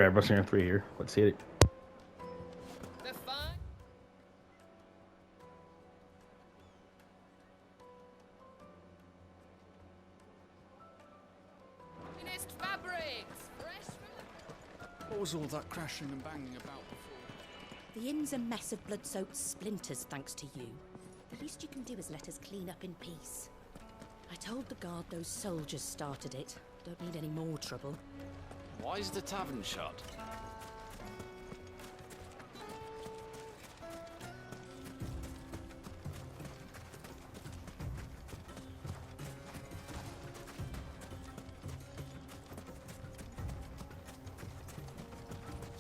Alright, busting on 3 here. Let's hit it. They're fine. Finest fabrics, fresh from What was all that crashing and banging about before? The inn's a mess of blood-soaked splinters, thanks to you. The least you can do is let us clean up in peace. I told the guard those soldiers started it. Don't need any more trouble. Why is the tavern shut?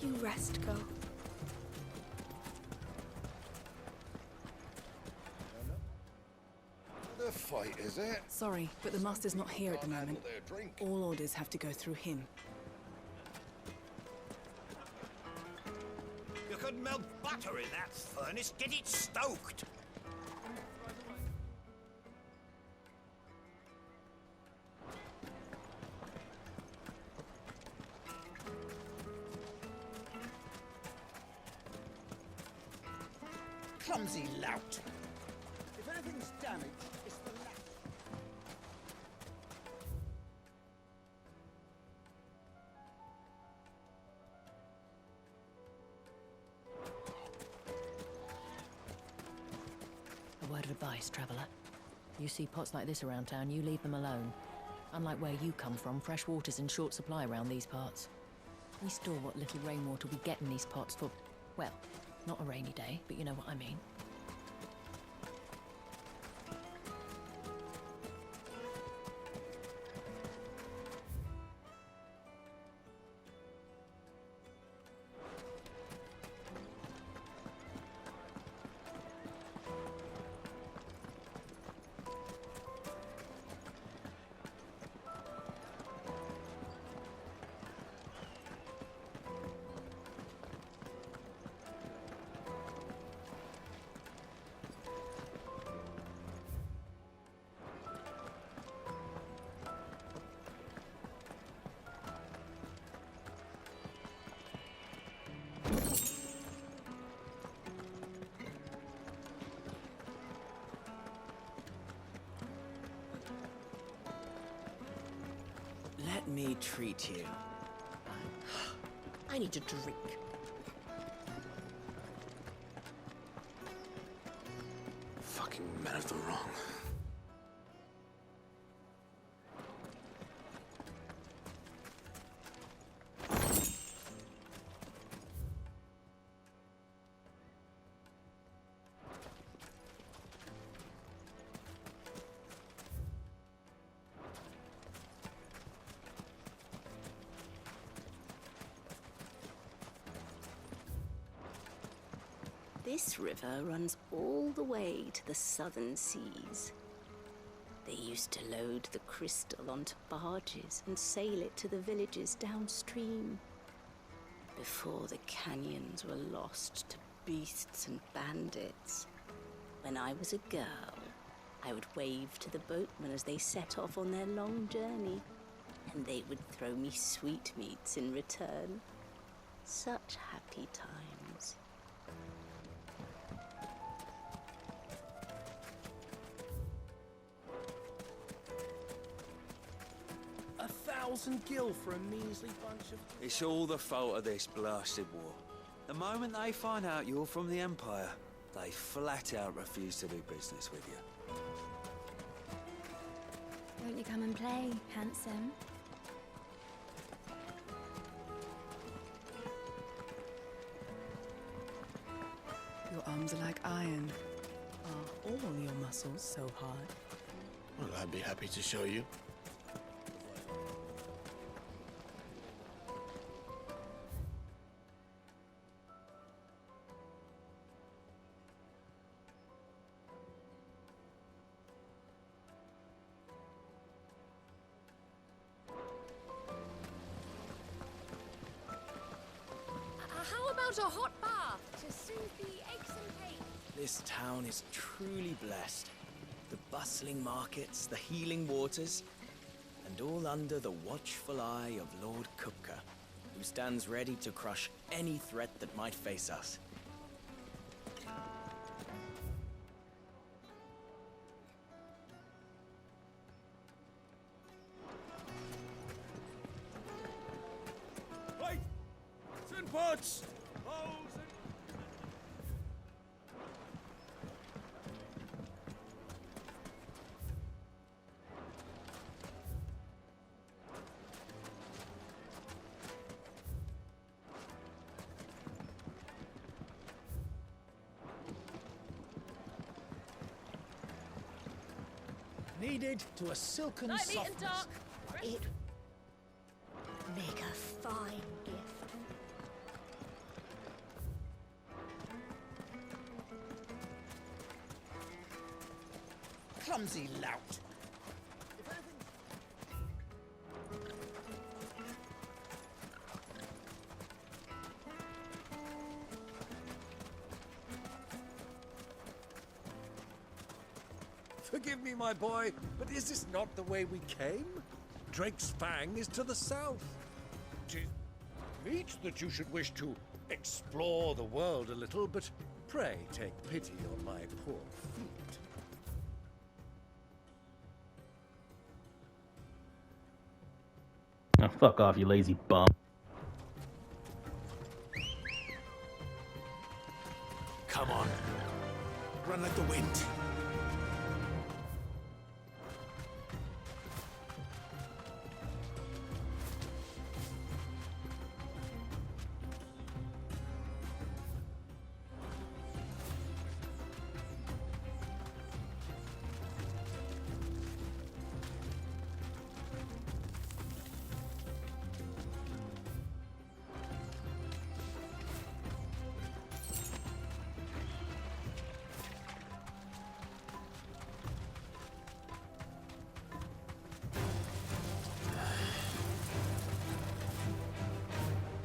You rest, girl. The fight, is it? Sorry, but the master's not here at the moment. All orders have to go through him. You could melt butter in that furnace. Get it stoked. Clumsy lout. If anything's damaged, it's the latch. A word of advice, traveller. You see pots like this around town, you leave them alone. Unlike where you come from, fresh water's in short supply around these parts. We store what little rainwater we get in these pots for, well, not a rainy day, but you know what I mean. Let me treat you. I need a drink. Fucking men of the wrong. This river runs all the way to the southern seas. They used to load the crystal onto barges and sail it to the villages downstream. Before the canyons were lost to beasts and bandits. When I was a girl, I would wave to the boatmen as they set off on their long journey, and they would throw me sweetmeats in return. Such happy times. $1,000 for a measly bunch of... It's all the fault of this blasted war. The moment they find out you're from the Empire, they flat out refuse to do business with you. Won't you come and play, handsome? Your arms are like iron. Are all your muscles so hard? Well, I'd be happy to show you. How about a hot bath to soothe the aches and pains? This town is truly blessed. The bustling markets, the healing waters, and all under the watchful eye of Lord Kupka, who stands ready to crush any threat that might face us. Right! Send pots! Needed to a silken Lightly and softness. dark. It make a fine gift. Clumsy lout. Forgive me, my boy, but is this not the way we came? Drake's Fang is to the south. 'Tis meet that you should wish to explore the world a little, but pray take pity on my poor feet. Oh, fuck off, you lazy bum. Come on. Run like the wind.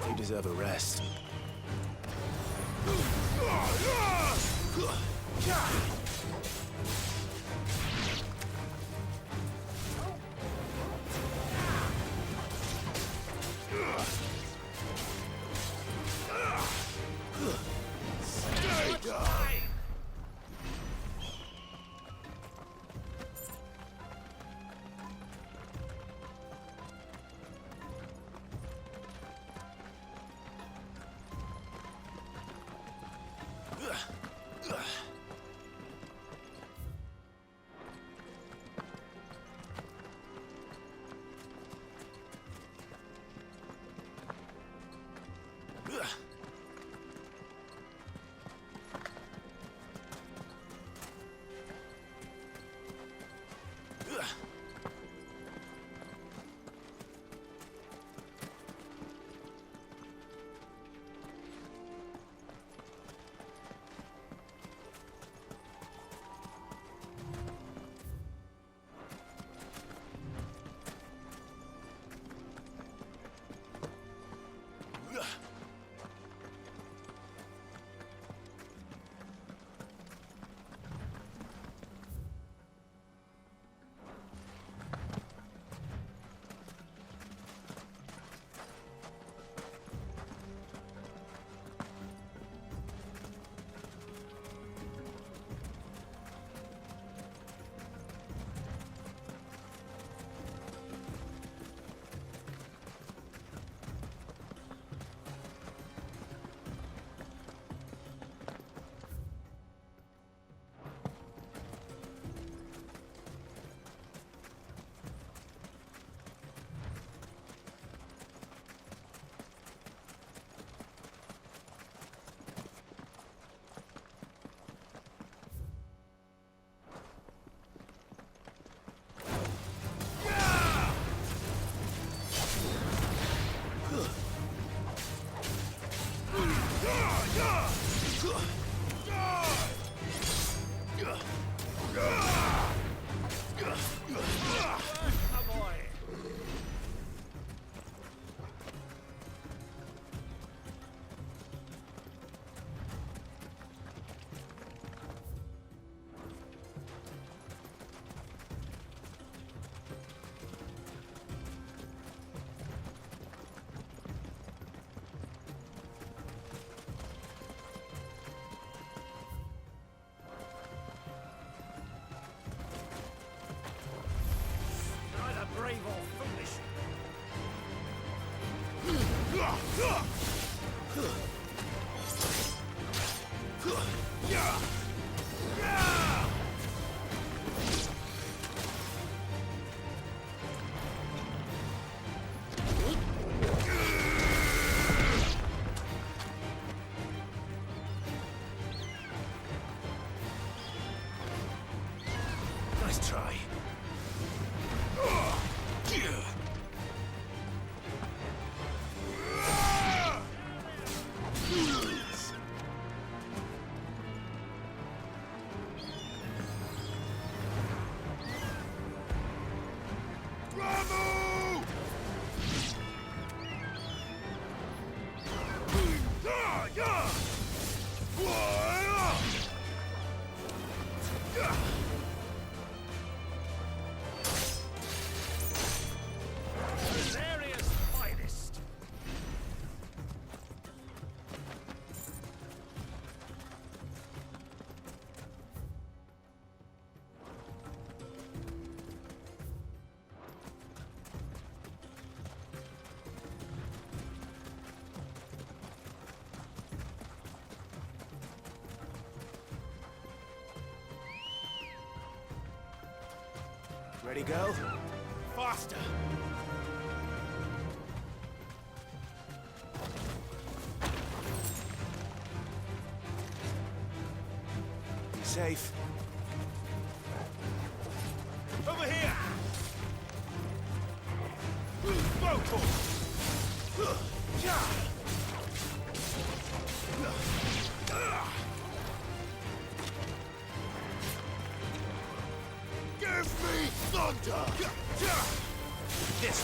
You deserve a rest. Nice try. Ready, go? Faster! Be safe. Over here! Vocal! Give me thunder! This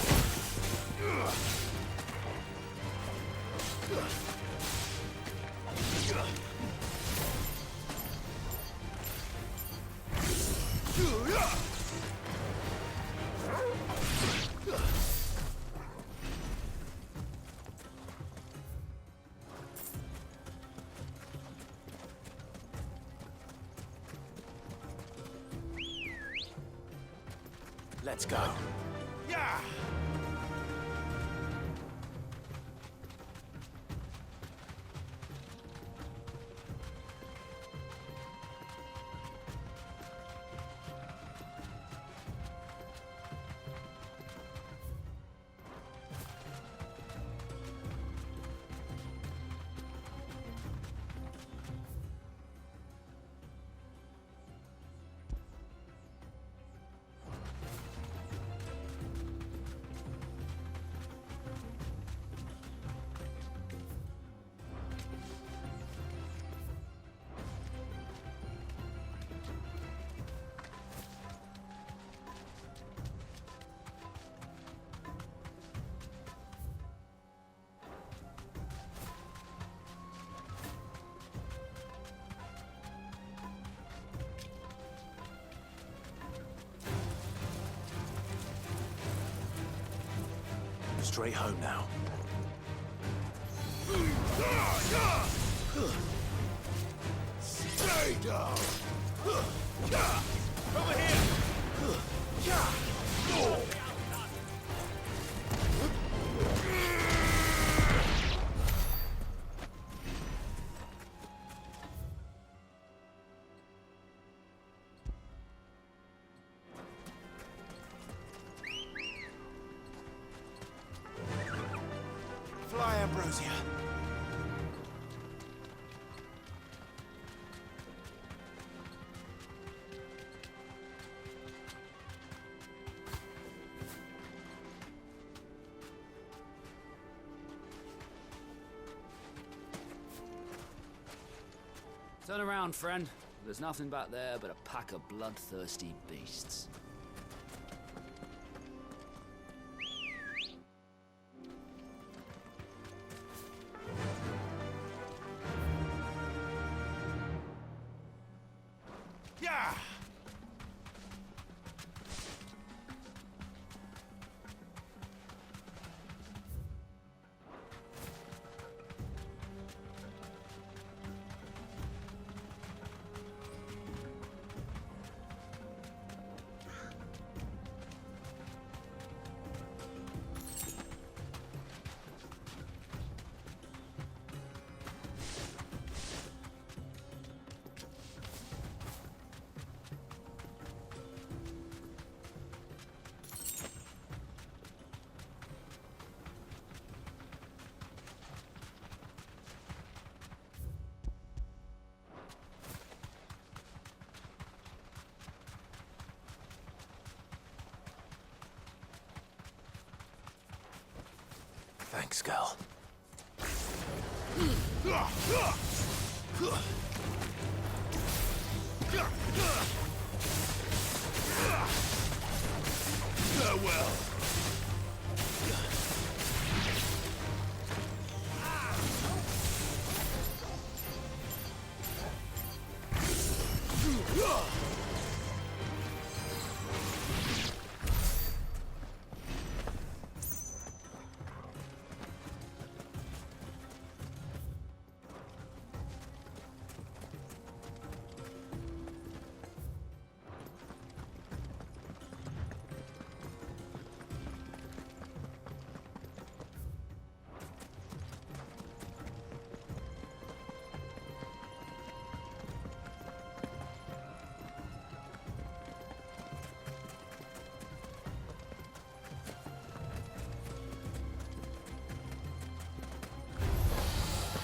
Let's go. Yeah! Straight home now. Stay down! Over here! Fly, Ambrosia. Turn around, friend. There's nothing back there but a pack of bloodthirsty beasts. Yeah! Thanks, girl. Farewell.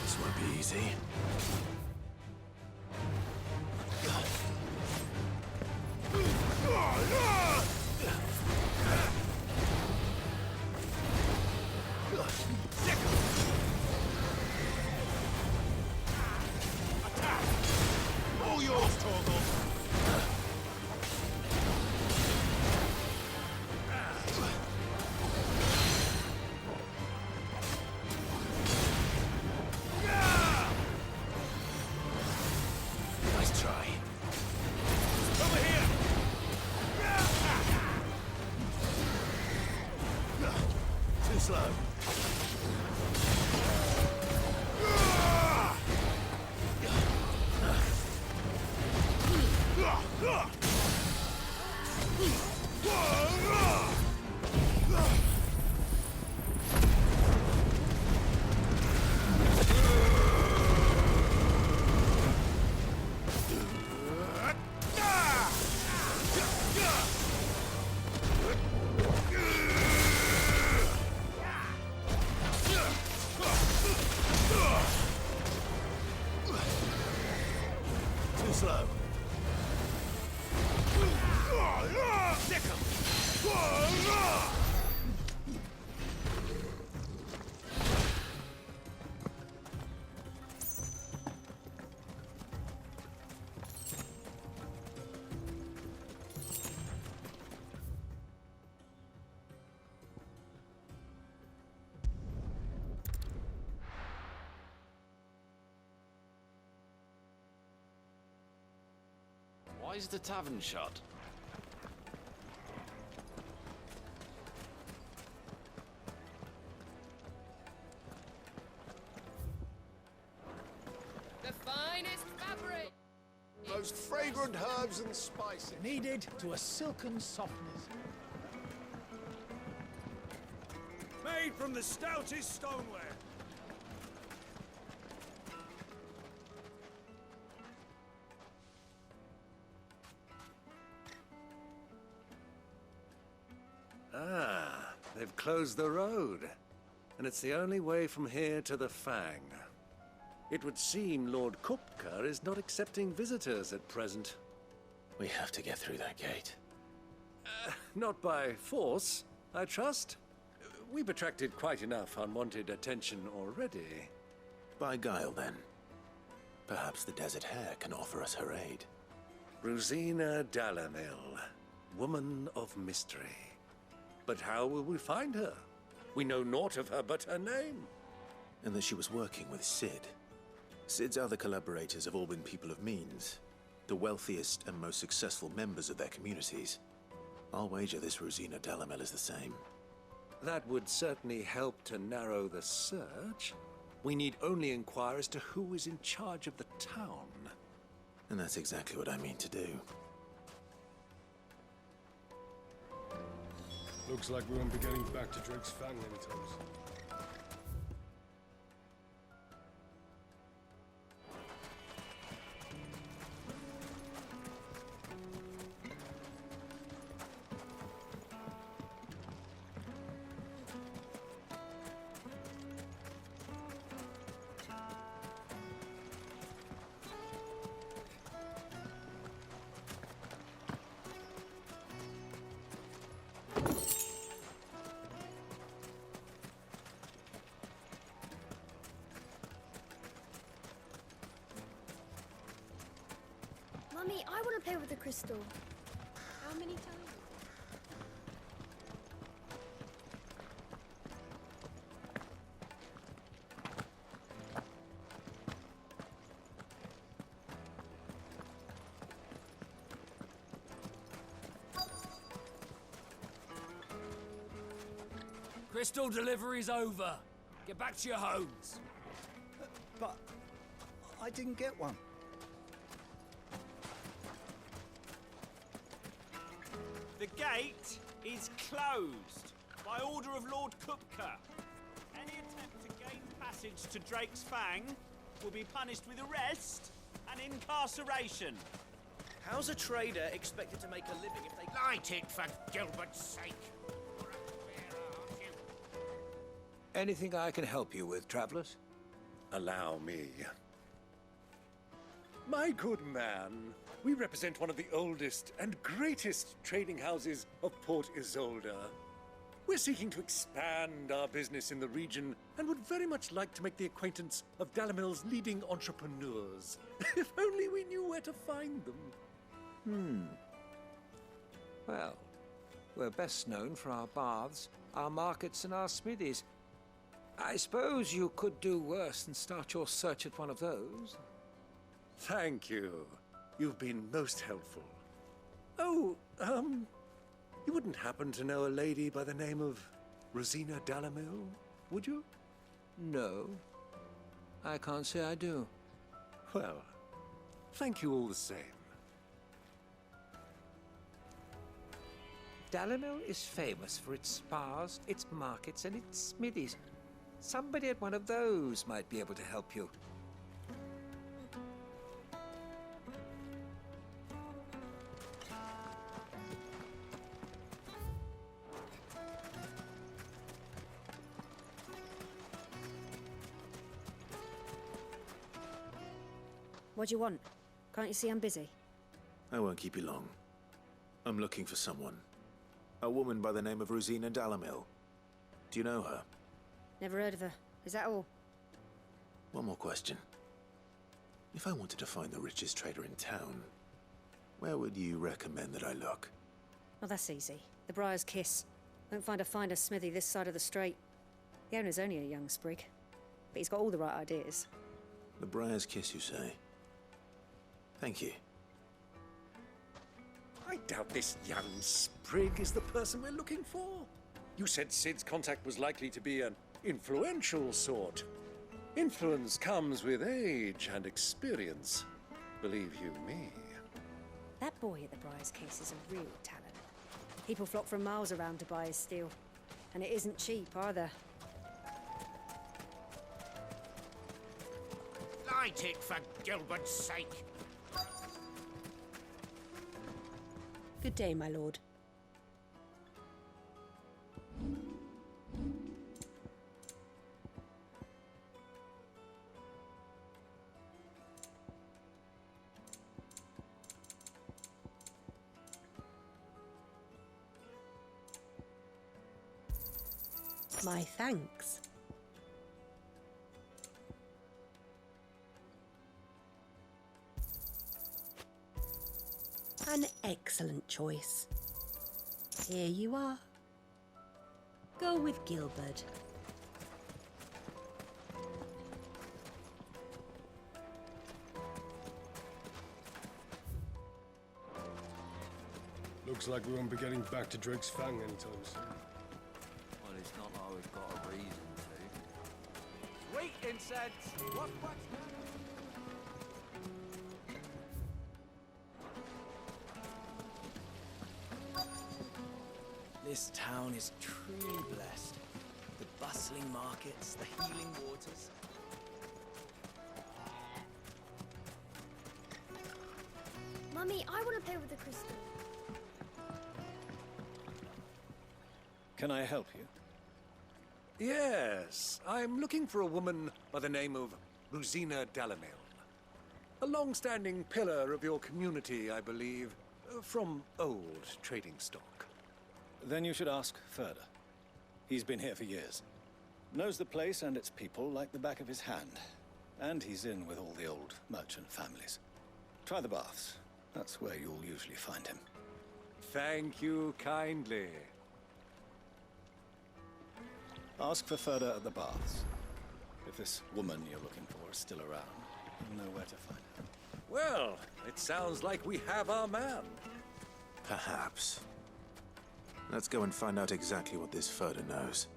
This won't be easy. All yours, Torgal. Nice try. Over here. Too slow. Too slow. Why is the tavern shut? The finest fabric. Most fragrant herbs and spices. Kneaded to a silken softness. Made from the stoutest stoneware. Ah, they've closed the road. And it's the only way from here to the Fang. It would seem Lord Kupka is not accepting visitors at present. We have to get through that gate. Not by force, I trust. We've attracted quite enough unwanted attention already. By guile, then. Perhaps the Desert Hare can offer us her aid. Rosina Dalamil, woman of mystery. But how will we find her? We know naught of her but her name. And that she was working with Sid. Sid's other collaborators have all been people of means, the wealthiest and most successful members of their communities. I'll wager this Rosina Dalamel is the same. That would certainly help to narrow the search. We need only inquire as to who is in charge of the town. And that's exactly what I mean to do. Looks like we won't be getting back to Drake's Fang anytime soon. Mummy, I want to play with the crystal. How many times? Crystal delivery's over. Get back to your homes. But I didn't get one. The gate is closed by order of Lord Kupka. Any attempt to gain passage to Drake's Fang will be punished with arrest and incarceration. How's a trader expected to make a living if they... Light it, for Gilbert's sake! Anything I can help you with, travelers? Allow me. My good man, we represent one of the oldest and greatest trading houses of Port Isolde. We're seeking to expand our business in the region and would very much like to make the acquaintance of Dalamil's leading entrepreneurs. If only we knew where to find them. Well, we're best known for our baths, our markets, and our smithies. I suppose you could do worse than start your search at one of those. Thank you. You've been most helpful. Oh, you wouldn't happen to know a lady by the name of Rosina Dalamil, would you? No, I can't say I do. Well, thank you all the same. Dalamil is famous for its spas, its markets, and its smithies. Somebody at one of those might be able to help you. What do you want? Can't you see I'm busy? I won't keep you long. I'm looking for someone. A woman by the name of Rosina Dalamil. Do you know her? Never heard of her. Is that all? One more question. If I wanted to find the richest trader in town, where would you recommend that I look? Oh, that's easy. The Briar's Kiss. Won't find a finer smithy this side of the strait. The owner's only a young sprig, but he's got all the right ideas. The Briar's Kiss, you say? Thank you. I doubt this young sprig is the person we're looking for. You said Sid's contact was likely to be an influential sort. Influence comes with age and experience. Believe you me. That boy at the Briar's Kiss is a real talent. People flock from miles around to buy his steel. And it isn't cheap either. Light it, for Gilbert's sake! Good day, my lord. My thanks. An excellent choice. Here you are. Go with Gilbert. Looks like we won't be getting back to Drake's Fang anytime soon. Well, it's not like we've got a reason to. Sweet incense! What? This town is truly blessed. The bustling markets, the healing waters. Mummy, I want to play with the crystal. Can I help you? Yes, I'm looking for a woman by the name of Rosina Dalamil. A long-standing pillar of your community, I believe, from old trading stock. Then you should ask further. He's been here for years. Knows the place and its people like the back of his hand. And he's in with all the old merchant families. Try the baths. That's where you'll usually find him. Thank you kindly. Ask for Ferda at the baths. If this woman you're looking for is still around, you'll know where to find her. Well, it sounds like we have our man. Perhaps. Let's go and find out exactly what this Ferda knows.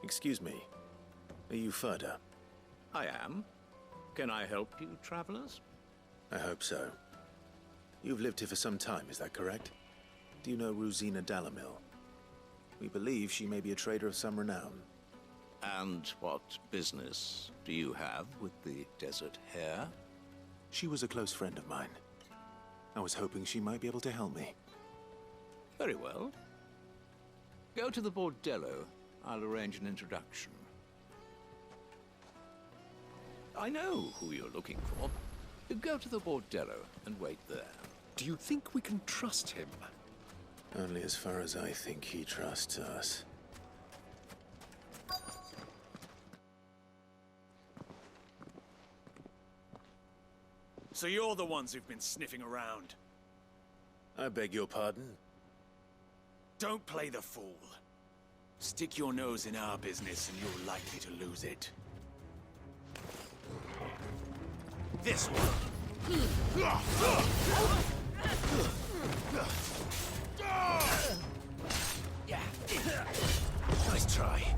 Excuse me. Are you Ferda? I am. Can I help you, travelers? I hope so. You've lived here for some time, is that correct? Do you know Rosina Dalamil? We believe she may be a trader of some renown. And what business do you have with the desert hare? She was a close friend of mine. I was hoping she might be able to help me. Very well. Go to the bordello. I'll arrange an introduction. I know who you're looking for. Go to the bordello and wait there. Do you think we can trust him? Only as far as I think he trusts us. So you're the ones who've been sniffing around. I beg your pardon? Don't play the fool. Stick your nose in our business and you're likely to lose it. This one. Nice try.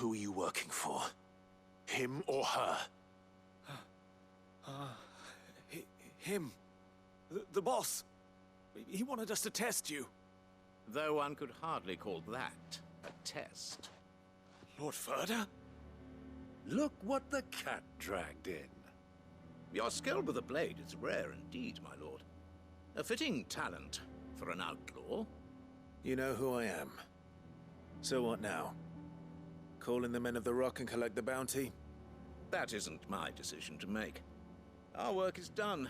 Who are you working for? Him or her? Him. The boss. He wanted us to test you. Though one could hardly call that a test. Lord Ferda? Look what the cat dragged in. Your skill with the blade is rare indeed, my lord. A fitting talent for an outlaw. You know who I am. So what now? Call in the Men of the Rock and collect the bounty? That isn't my decision to make. Our work is done.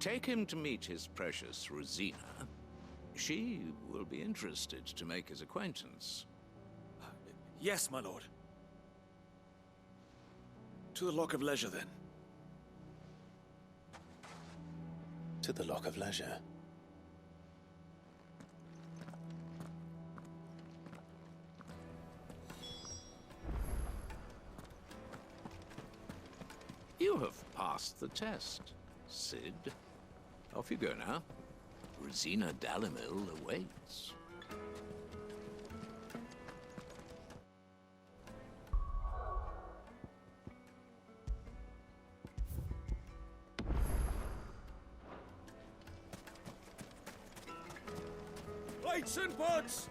Take him to meet his precious Rosina. She will be interested to make his acquaintance. Yes, my lord. To the Lock of Leisure, then. To the Lock of Leisure. You have passed the test, Cid. Off you go now. Rosina Dalimil awaits. Plates and pots!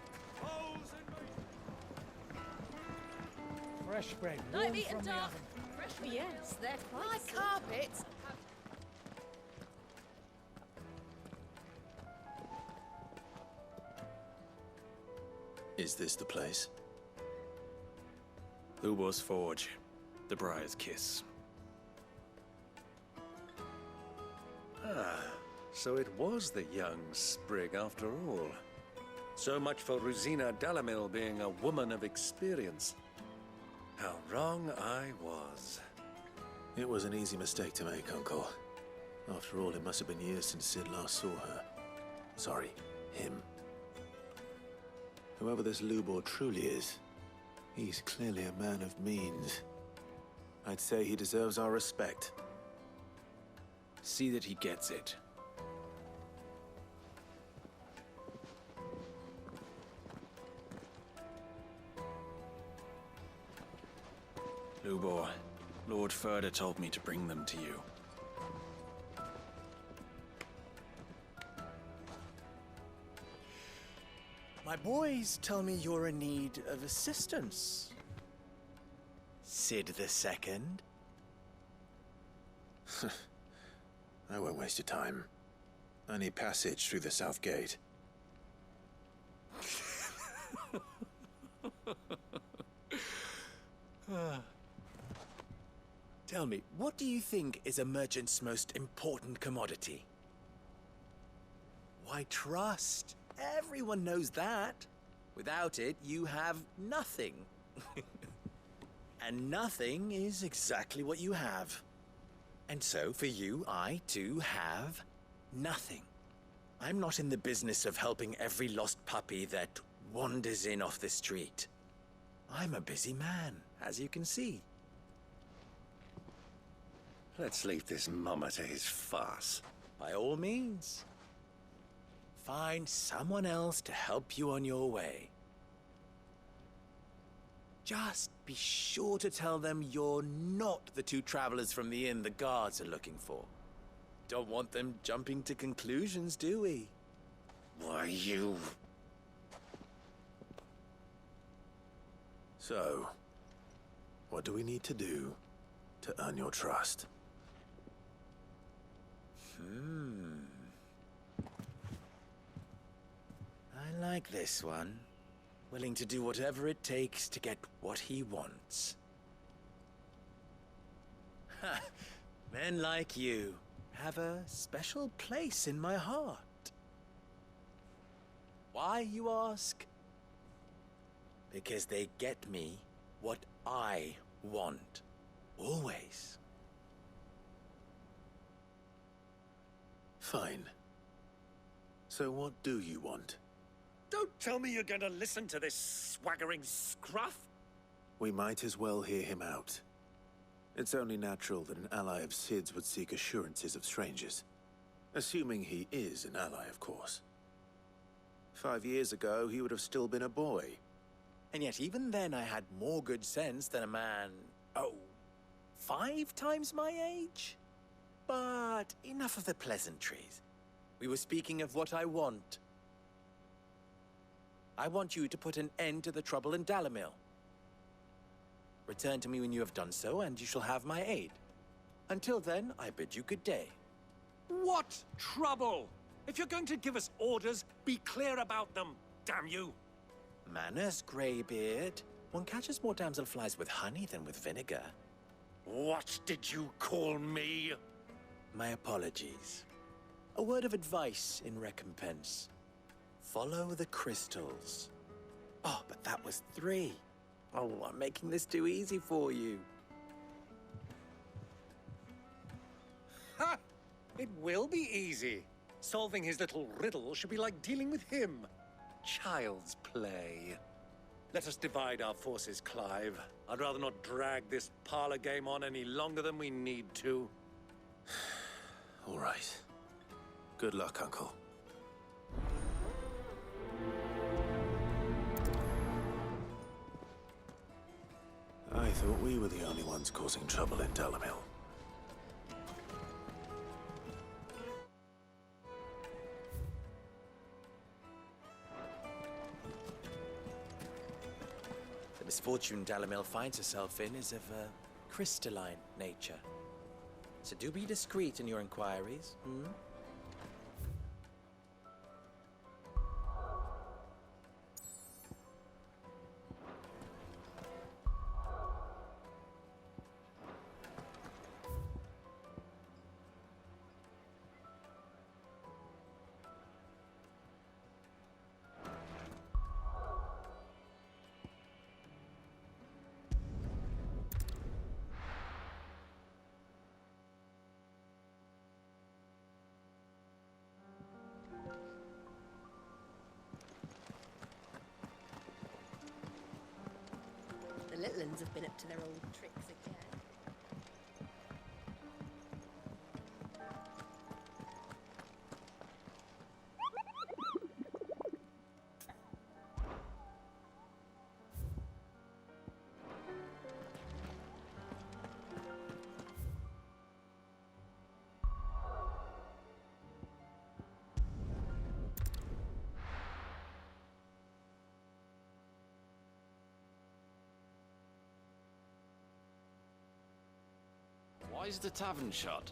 Fresh bread. Night warm meat from and the dark. oven. Fresh Yes, they're quite my simple. carpets. Is this the place? Ubor's Forge. The Briar's Kiss. Ah, so it was the young sprig after all. So much for Rosina Dalimil being a woman of experience. How wrong I was. It was an easy mistake to make, Uncle. After all, it must have been years since Cid last saw her. Sorry, him. Whoever this Lubor truly is, he's clearly a man of means. I'd say he deserves our respect. See that he gets it. Lubor, Lord Furder told me to bring them to you. My boys tell me you're in need of assistance. Cid the Second. I won't waste your time. I need passage through the south gate. Tell me, what do you think is a merchant's most important commodity? Why, trust. Everyone knows that. Without it, you have nothing. And nothing is exactly what you have. And so, for you, I, too, have nothing. I'm not in the business of helping every lost puppy that wanders in off the street. I'm a busy man, as you can see. Let's leave this mummer to his farce. By all means. Find someone else to help you on your way. Just be sure to tell them you're not the two travelers from the inn the guards are looking for. Don't want them jumping to conclusions, do we? Why, you... So, what do we need to do to earn your trust? I like this one. Willing to do whatever it takes to get what he wants. Ha! Men like you have a special place in my heart. Why, you ask? Because they get me what I want. Always. Fine. So what do you want? Don't tell me you're going to listen to this swaggering scruff. We might as well hear him out. It's only natural that an ally of Cid's would seek assurances of strangers. Assuming he is an ally, of course. 5 years ago, he would have still been a boy. And yet even then I had more good sense than a man, 5 times my age? But enough of the pleasantries. We were speaking of what I want. I want you to put an end to the trouble in Dalimil. Return to me when you have done so, and you shall have my aid. Until then, I bid you good day. What trouble? If you're going to give us orders, be clear about them, damn you! Manners, Greybeard. One catches more damselflies with honey than with vinegar. What did you call me? My apologies. A word of advice in recompense. Follow the crystals. Oh, but that was 3. Oh, I'm making this too easy for you. It will be easy. Solving his little riddle should be like dealing with him. Child's play. Let us divide our forces, Clive. I'd rather not drag this parlor game on any longer than we need to. All right. Good luck, Uncle. I thought we were the only ones causing trouble in Dalamil. The misfortune Dalamil finds herself in is of a crystalline nature. So do be discreet in your inquiries, hmm? The little uns have been up to their old tricks again. Why is the tavern shut?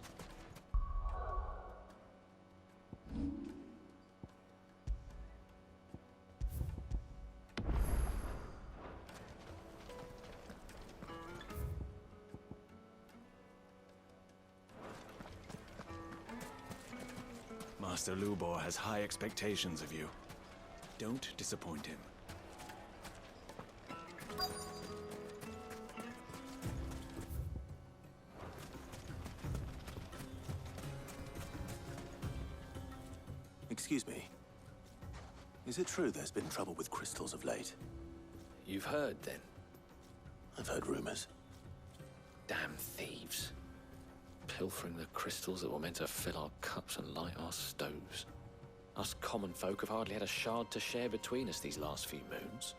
Master Lubor has high expectations of you. Don't disappoint him. Excuse me. Is it true there's been trouble with crystals of late? You've heard, then? I've heard rumors. Damn thieves. Pilfering the crystals that were meant to fill our cups and light our stoves. Us common folk have hardly had a shard to share between us these last few moons.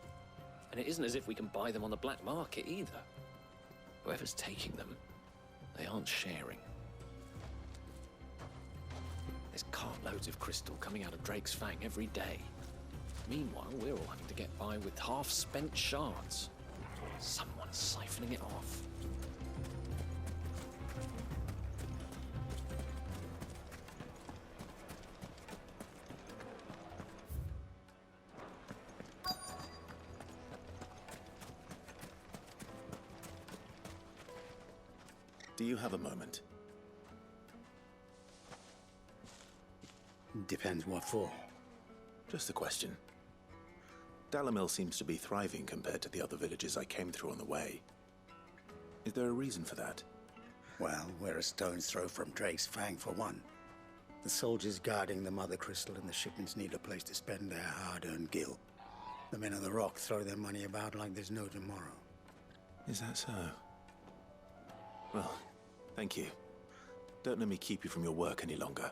And it isn't as if we can buy them on the black market either. Whoever's taking them, they aren't sharing. There's cartloads of crystal coming out of Drake's Fang every day. Meanwhile, we're all having to get by with half-spent shards. Someone's siphoning it off. Do you have a moment? Depends what for. Just a question. Dalamil seems to be thriving compared to the other villages I came through on the way. Is there a reason for that? Well, we're a stone's throw from Drake's Fang, for one. The soldiers guarding the Mother Crystal and the shipments need a place to spend their hard-earned gil. The men of the Rock throw their money about like there's no tomorrow. Is that so? Well, thank you. Don't let me keep you from your work any longer.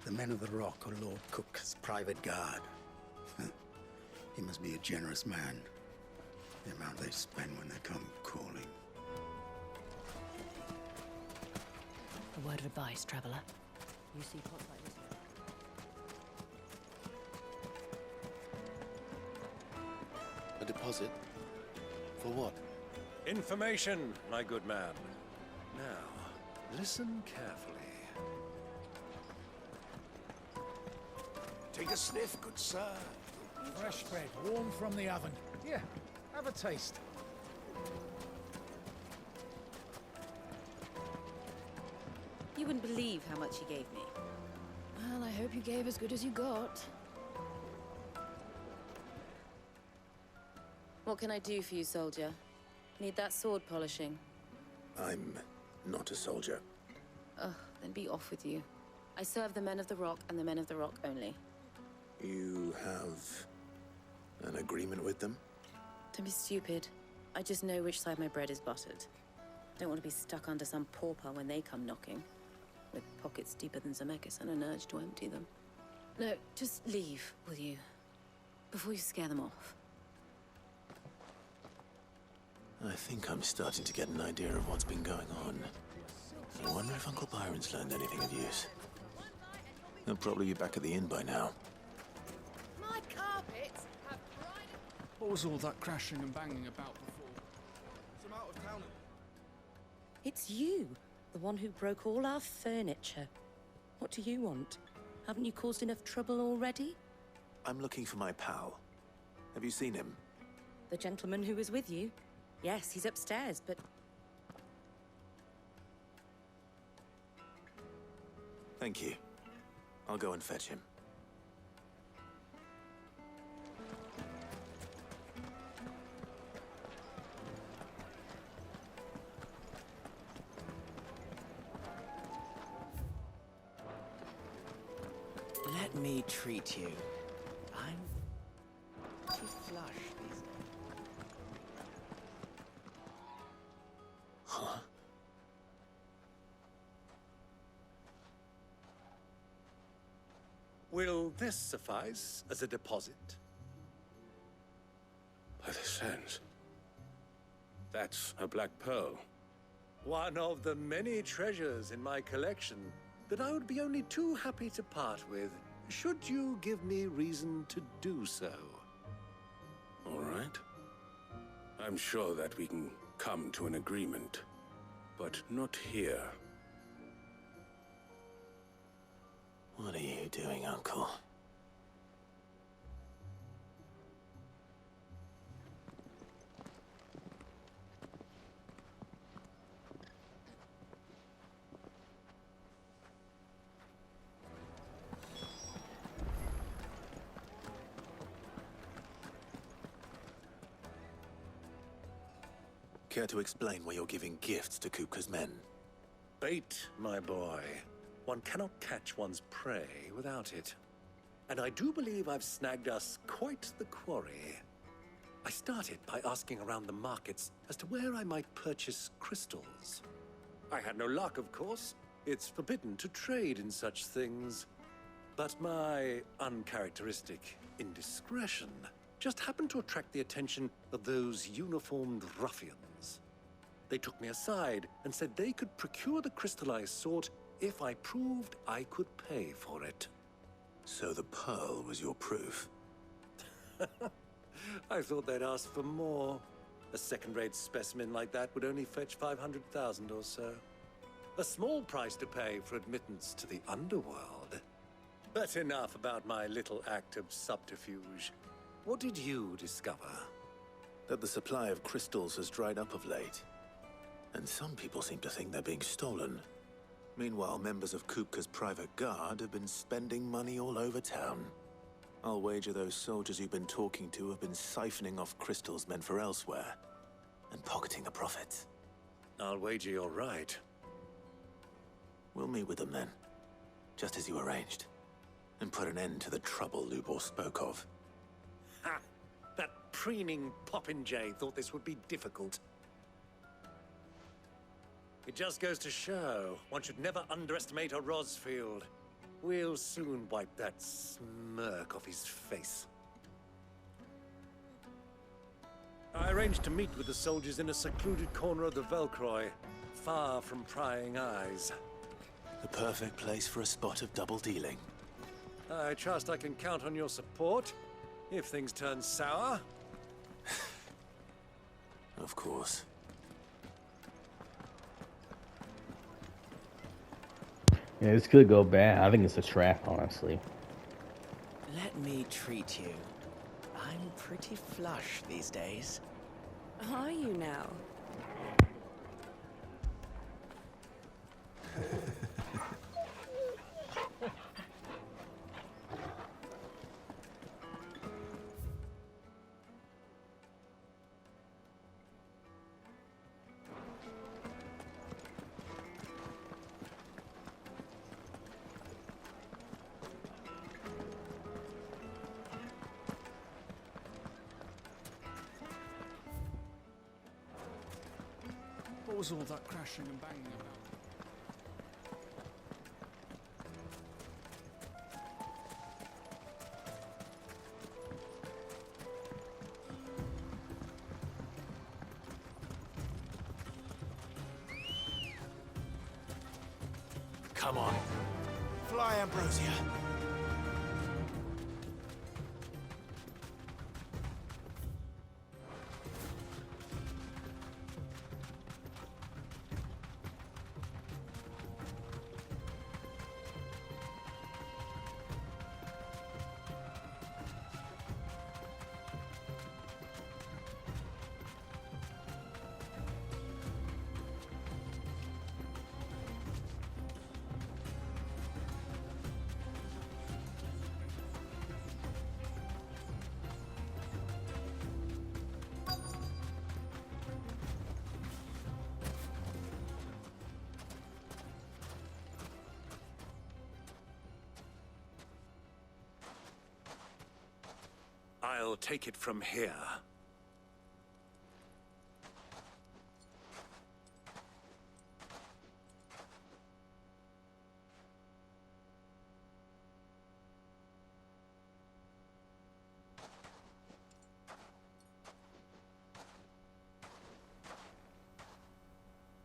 The men of the Rock are Lord Cook's private guard. He must be a generous man. The amount they spend when they come calling. A word of advice, traveler. You see pots like this. A deposit? For what? Information, my good man. Now, listen carefully. Take a sniff, good sir. Fresh bread, warm from the oven. Here, have a taste. You wouldn't believe how much he gave me. Well, I hope you gave as good as you got. What can I do for you, soldier? Need that sword polishing? I'm not a soldier. Ugh, then be off with you. I serve the men of the Rock and the men of the Rock only. You have an agreement with them? Don't be stupid. I just know which side my bread is buttered. Don't want to be stuck under some pauper when they come knocking, with pockets deeper than Zemeckis and an urge to empty them. No, just leave, will you? Before you scare them off. I think I'm starting to get an idea of what's been going on. I wonder if Uncle Byron's learned anything of use. He'll probably be back at the inn by now. My carpets have What was all that crashing and banging about before? Some out of town. It's you, the one who broke all our furniture. What do you want? Haven't you caused enough trouble already? I'm looking for my pal. Have you seen him? The gentleman who was with you? Yes, he's upstairs, but... Thank you. I'll go and fetch him. Let me treat you. I'm too flush these days. Huh? Will this suffice as a deposit? By the sands. That's a black pearl. One of the many treasures in my collection that I would be only too happy to part with, should you give me reason to do so. All right. I'm sure that we can come to an agreement, but not here. What are you doing, Uncle? Care to explain why you're giving gifts to Kupka's men? Bait, my boy. One cannot catch one's prey without it. And I do believe I've snagged us quite the quarry. I started by asking around the markets as to where I might purchase crystals. I had no luck, of course. It's forbidden to trade in such things. But my uncharacteristic indiscretion just happened to attract the attention of those uniformed ruffians. They took me aside and said they could procure the crystal I sought if I proved I could pay for it. So the pearl was your proof? I thought they'd ask for more. A second-rate specimen like that would only fetch 500,000 or so. A small price to pay for admittance to the underworld. But enough about my little act of subterfuge. What did you discover? That the supply of crystals has dried up of late. And some people seem to think they're being stolen. Meanwhile, members of Kupka's private guard have been spending money all over town. I'll wager those soldiers you've been talking to have been siphoning off crystals meant for elsewhere, and pocketing the profits. I'll wager you're right. We'll meet with them then, just as you arranged, and put an end to the trouble Lubor spoke of. Ha! That preening popinjay thought this would be difficult. It just goes to show one should never underestimate a Rosfield. We'll soon wipe that smirk off his face. I arranged to meet with the soldiers in a secluded corner of the Velcroy, far from prying eyes. The perfect place for a spot of double dealing. I trust I can count on your support, if things turn sour. Of course. Yeah, this could go bad. I think it's a trap, honestly. Let me treat you. I'm pretty flush these days. Are you now? was all that crashing and banging about? Come on. Fly, Ambrosia. I'll take it from here.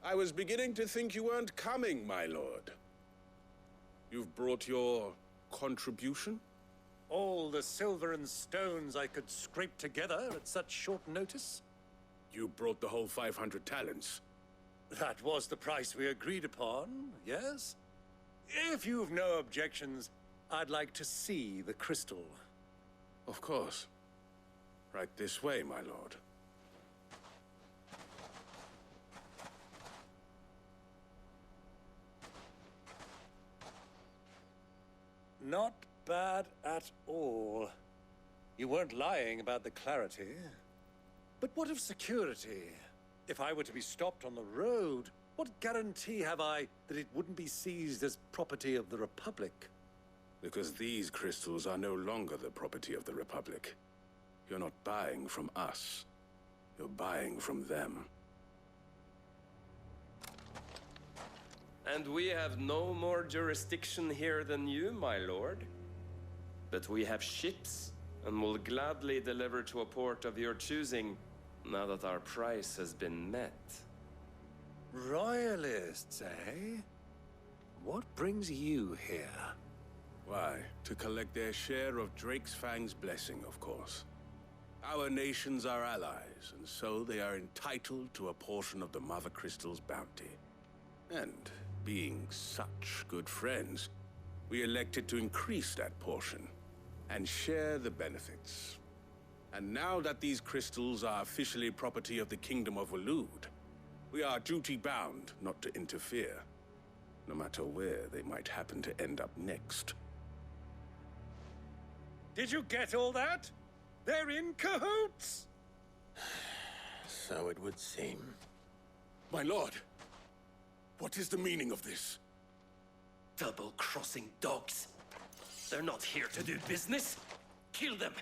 I was beginning to think you weren't coming, my lord. You've brought your contribution? All the silver and stones I could scrape together at such short notice? You brought the whole 500 talents. That was the price we agreed upon, yes? If you've no objections, I'd like to see the crystal. Of course. Right this way, my lord. Not bad at all. You weren't lying about the clarity. But what of security? If I were to be stopped on the road, what guarantee have I that it wouldn't be seized as property of the Republic? Because these crystals are no longer the property of the Republic. You're not buying from us. You're buying from them. And we have no more jurisdiction here than you, my lord. But we have ships, and will gladly deliver to a port of your choosing, now that our price has been met. Royalists, eh? What brings you here? Why, to collect their share of Drakesfang's blessing, of course. Our nations are allies, and so they are entitled to a portion of the Mother Crystal's bounty. And being such good friends, we elected to increase that portion and share the benefits. And now that these crystals are officially property of the Kingdom of Waloed, we are duty-bound not to interfere, no matter where they might happen to end up next. Did you get all that? They're in cahoots! So it would seem. My lord, what is the meaning of this? Double-crossing dogs. They're not here to do business. Kill them.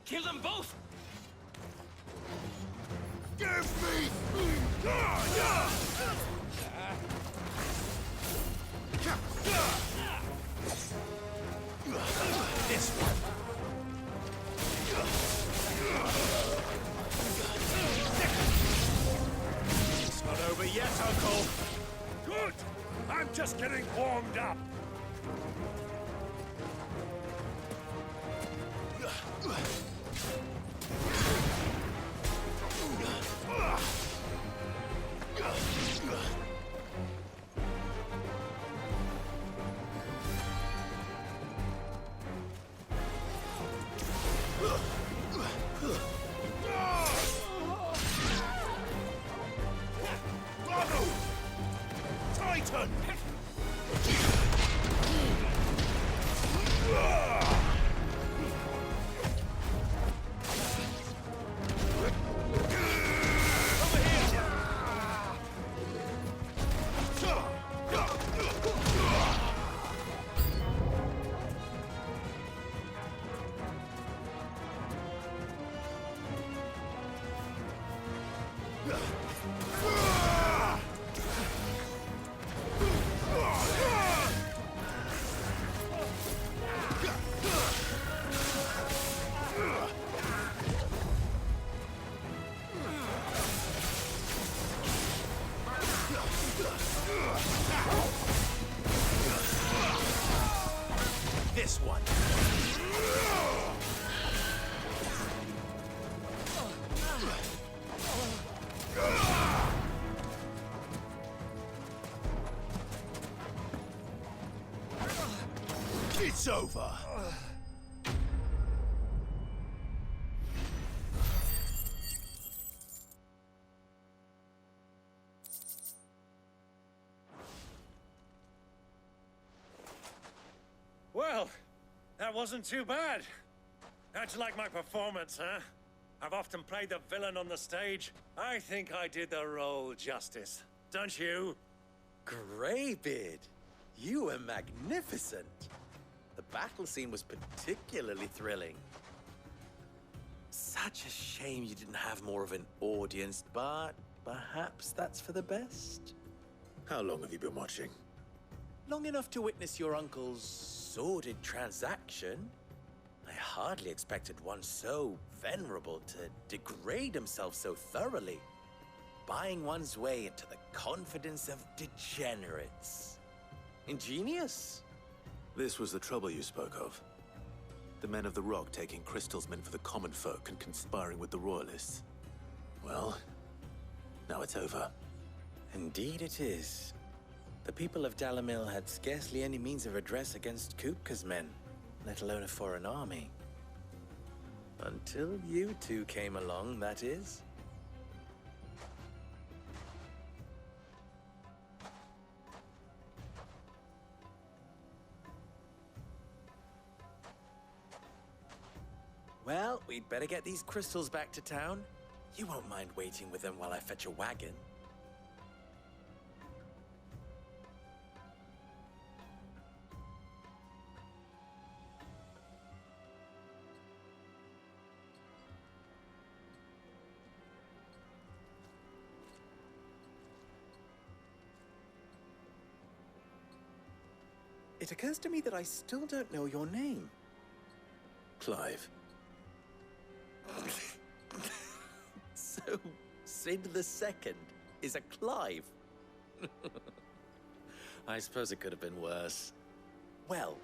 Kill them both! Give me! This one. It's not over yet, Uncle. Good! I'm just getting warmed up. Titan! over. Well, that wasn't too bad. How'd you like my performance, huh? I've often played the villain on the stage. I think I did the role justice. Don't you? Greybeard, you were magnificent. The battle scene was particularly thrilling. Such a shame you didn't have more of an audience, but perhaps that's for the best. How long have you been watching? Long enough to witness your uncle's sordid transaction. I hardly expected one so venerable to degrade himself so thoroughly, buying one's way into the confidence of degenerates. Ingenious. This was the trouble you spoke of. The men of the Rock taking crystals meant for the common folk and conspiring with the Royalists. Well, now it's over. Indeed it is. The people of Dalamil had scarcely any means of redress against Kupka's men, let alone a foreign army. Until you two came along, that is. Well, we'd better get these crystals back to town. You won't mind waiting with them while I fetch a wagon. It occurs to me that I still don't know your name. Clive. So, Sid the Second is a Clive? I suppose it could have been worse. Well,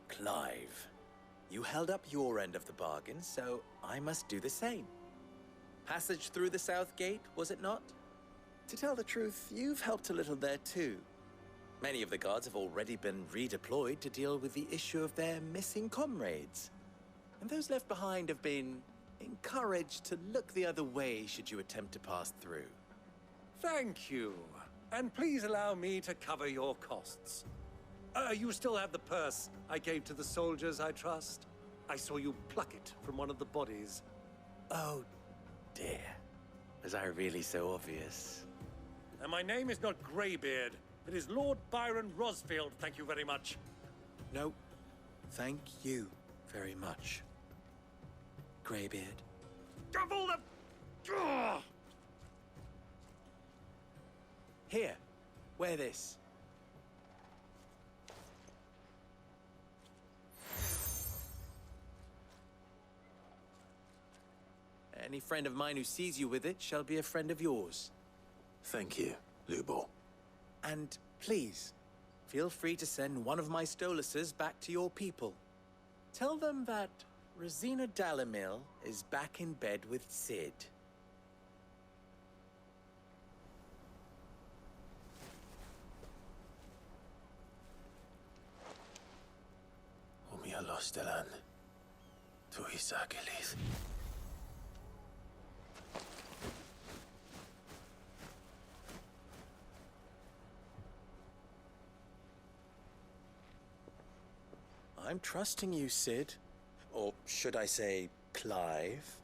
Clive, you held up your end of the bargain, so I must do the same. Passage through the South Gate, was it not? To tell the truth, you've helped a little there too. Many of the guards have already been redeployed to deal with the issue of their missing comrades. And those left behind have been encouraged to look the other way should you attempt to pass through. Thank you. And please allow me to cover your costs. You still have the purse I gave to the soldiers, I trust? I saw you pluck it from one of the bodies. Oh, dear. Was I really so obvious? And my name is not Greybeard. It is Lord Byron Rosfield, thank you very much. No, thank you very much, Greybeard. Double the... Ugh! Here, wear this. Any friend of mine who sees you with it shall be a friend of yours. Thank you, Lubor. And please, feel free to send one of my Stoluses back to your people. Tell them that Rosina Dalamil is back in bed with Sid. Umia Lostelan. Tuisakelis. I'm trusting you, Sid. Or should I say, Clive?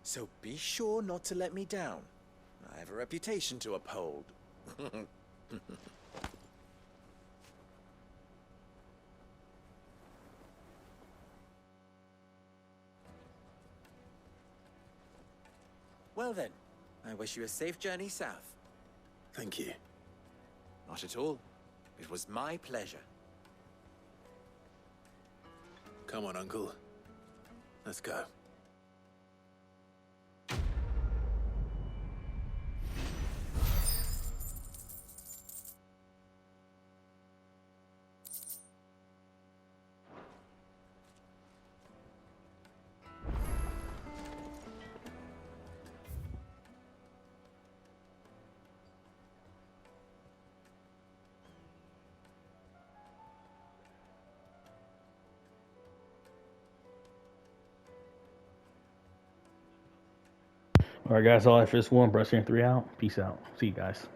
So be sure not to let me down. I have a reputation to uphold. Well then, I wish you a safe journey south. Thank you. Not at all. It was my pleasure. Come on, Uncle. Let's go. Alright guys, all that for this one. Brushing 3 out. Peace out. See you guys.